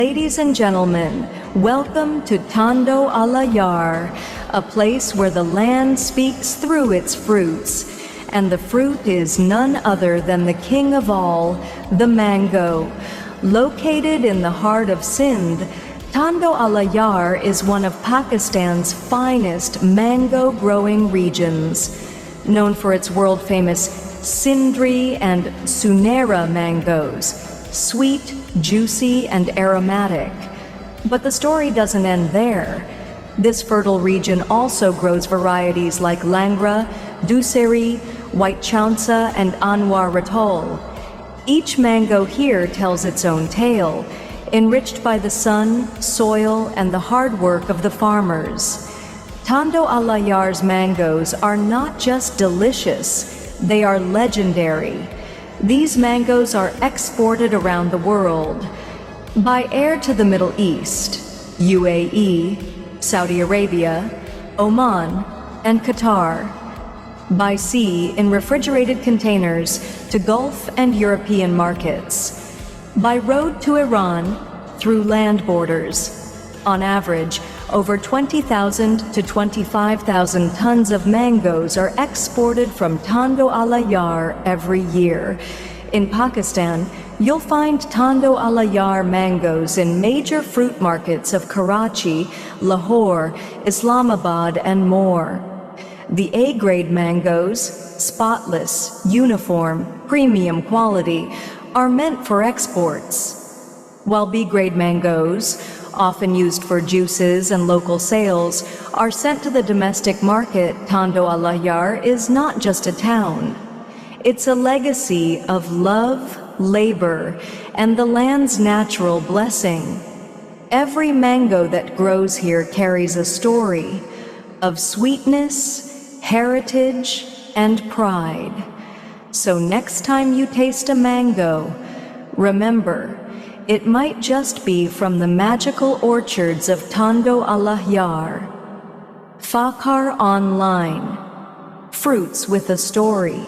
Ladies and gentlemen, welcome to Tando Yar, a place where the land speaks through its fruits, and the fruit is none other than the king of all, the mango. Located in the heart of Sindh, Tando Yar is one of Pakistan's finest mango-growing regions, known for its world-famous Sindri and Sunera mangoes, sweet, juicy, and aromatic. But the story doesn't end there. This fertile region also grows varieties like Langra, Duseri, White Chaunsa, and Anwar Ratol. Each mango here tells its own tale, enriched by the sun, soil, and the hard work of the farmers. Tando Yar's mangoes are not just delicious, they are legendary. These mangoes are exported around the world by air to the Middle East, UAE, Saudi Arabia, Oman, and Qatar, by sea in refrigerated containers to Gulf and European markets, by road to Iran, through land borders. On average, over 20,000 to 25,000 tons of mangoes are exported from Tando Yar every year. In Pakistan, you'll find Tando Yar mangoes in major fruit markets of Karachi, Lahore, Islamabad, and more. The A-grade mangoes, spotless, uniform, premium quality, are meant for exports, while B-grade mangoes, often used for juices and local sales, are sent to the domestic market. Tando Yar is not just a town. It's a legacy of love, labor, and the land's natural blessing. Every mango that grows here carries a story of sweetness, heritage, and pride. So next time you taste a mango, remember, it might just be from the magical orchards of Tando Yar. Fakhar Online. Fruits with a story.